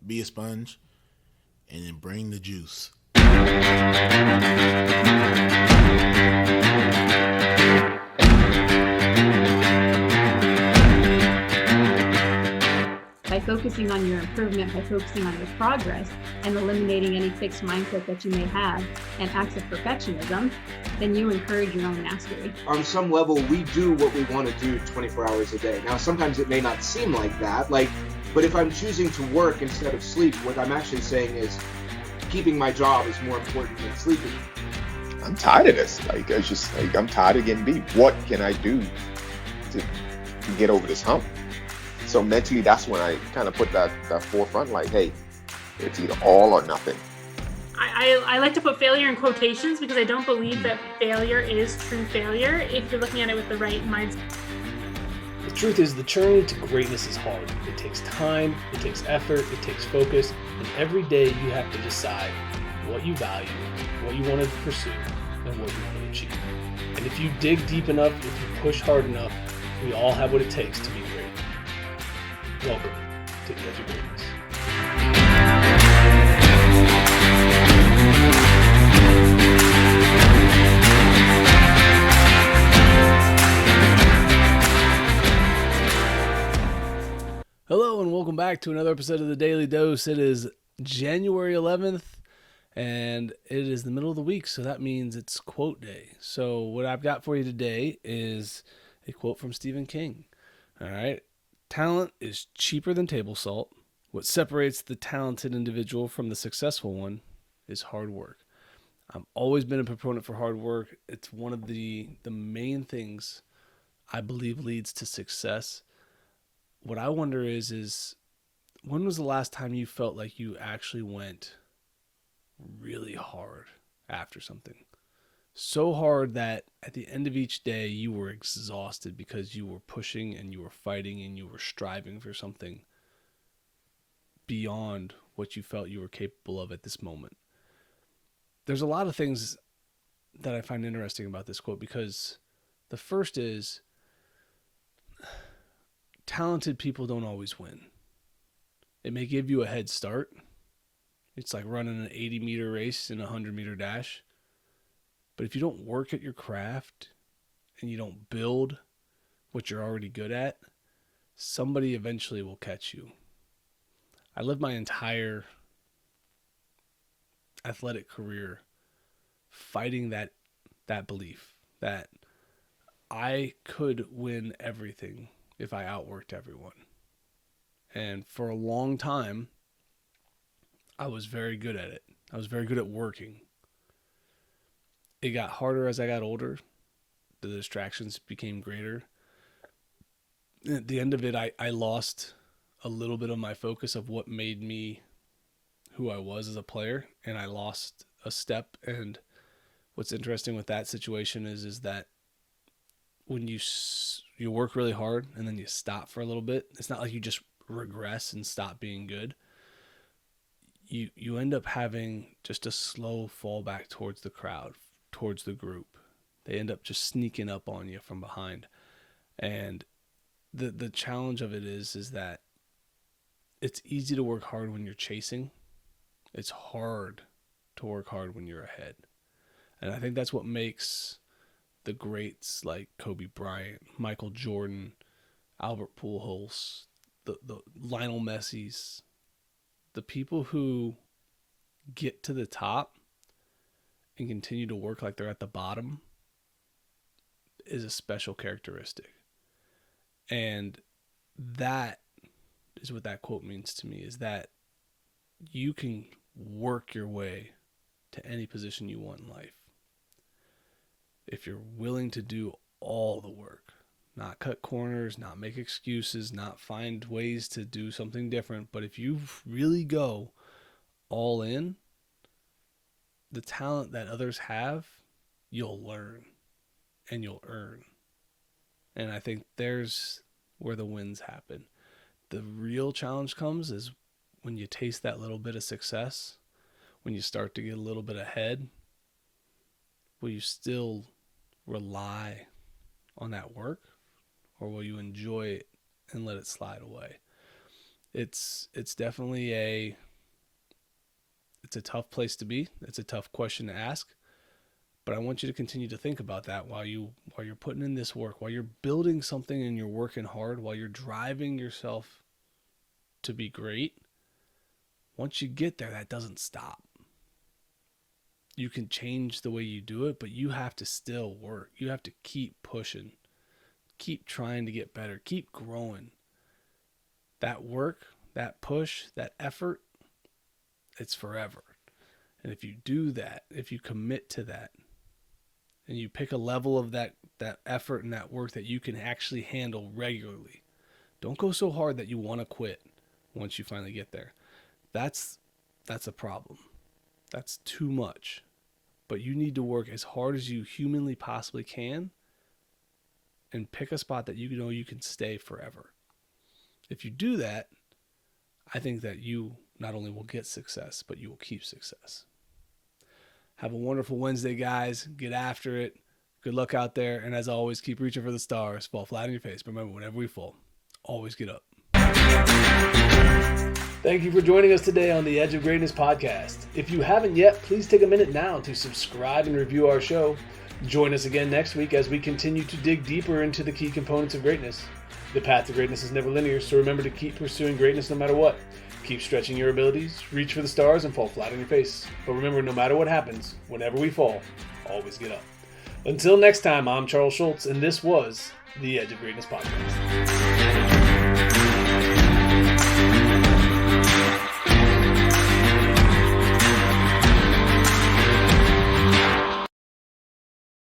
be a sponge, and then bring the juice. By focusing on your improvement, by focusing on your progress, and eliminating any fixed mindset that you may have and acts of perfectionism, then you encourage your own mastery. On some level, we do what we want to do 24 hours a day. Now, sometimes it may not seem like that, but if I'm choosing to work instead of sleep, what I'm actually saying is keeping my job is more important than sleeping. I'm tired of this. I'm tired of getting beat. What can I do to get over this hump? So mentally, that's when I kind of put that forefront, like, hey, it's either all or nothing. I like to put failure in quotations because I don't believe that failure is true failure if you're looking at it with the right mindset. The truth is, the journey to greatness is hard. It takes time, it takes effort, it takes focus, and every day you have to decide what you value, what you want to pursue, and what you want to achieve. And if you dig deep enough, if you push hard enough, we all have what it takes to be great. Welcome to the Edge of Greatness. Hello and welcome back to another episode of the Daily Dose. It is January 11th and it is the middle of the week, so that means it's quote day. So what I've got for you today is a quote from Stephen King. All right. Talent is cheaper than table salt. What separates the talented individual from the successful one is hard work. I've always been a proponent for hard work. It's one of the main things I believe leads to success. What I wonder is when was the last time you felt like you actually went really hard after something? So hard that at the end of each day you were exhausted because you were pushing and you were fighting and you were striving for something beyond what you felt you were capable of at this moment. There's a lot of things that I find interesting about this quote because the first is talented people don't always win. It may give you a head start. It's like running an 80-meter race in a 100-meter dash. But if you don't work at your craft and you don't build what you're already good at, somebody eventually will catch you. I lived my entire athletic career fighting that belief that I could win everything if I outworked everyone. And for a long time, I was very good at it. I was very good at working. It got harder as I got older. The distractions became greater. At the end of it, I lost a little bit of my focus of what made me who I was as a player, and I lost a step. And what's interesting with that situation is that when you work really hard and then you stop for a little bit, it's not like you just regress and stop being good. You end up having just a slow fall back towards the crowd, towards the group. They end up just sneaking up on you from behind. And the challenge of it is that it's easy to work hard when you're chasing. It's hard to work hard when you're ahead. And I think that's what makes the greats like Kobe Bryant, Michael Jordan, Albert Pujols, the Lionel Messi's, the people who get to the top and continue to work like they're at the bottom is a special characteristic. And that is what that quote means to me, is that you can work your way to any position you want in life if you're willing to do all the work, not cut corners, not make excuses, not find ways to do something different. But if you really go all in, the talent that others have, you'll learn and you'll earn. And I think there's where the wins happen. The real challenge comes is when you taste that little bit of success, when you start to get a little bit ahead, will you still rely on that work, or will you enjoy it and let it slide away? it's definitely it's a tough place to be. It's a tough question to ask. But I want you to continue to think about that while you're putting in this work, while you're building something and you're working hard, while you're driving yourself to be great. Once you get there, that doesn't stop. You can change the way you do it, but you have to still work. You have to keep pushing, keep trying to get better, keep growing. That work, that push, that effort, it's forever. And if you do that, if you commit to that, and you pick a level of that effort and that work that you can actually handle regularly, don't go so hard that you want to quit once you finally get there. That's a problem. That's too much. But you need to work as hard as you humanly possibly can and pick a spot that you know you can stay forever. If you do that, I think that you not only will get success, but you will keep success. Have a wonderful Wednesday, guys. Get after it. Good luck out there. And as always, keep reaching for the stars. Fall flat on your face. But remember, whenever we fall, always get up. Thank you for joining us today on the Edge of Greatness podcast. If you haven't yet, please take a minute now to subscribe and review our show. Join us again next week as we continue to dig deeper into the key components of greatness. The path to greatness is never linear, so remember to keep pursuing greatness no matter what. Keep stretching your abilities, reach for the stars, and fall flat on your face. But remember, no matter what happens, whenever we fall, always get up. Until next time, I'm Charles Schultz, and this was the Edge of Greatness podcast.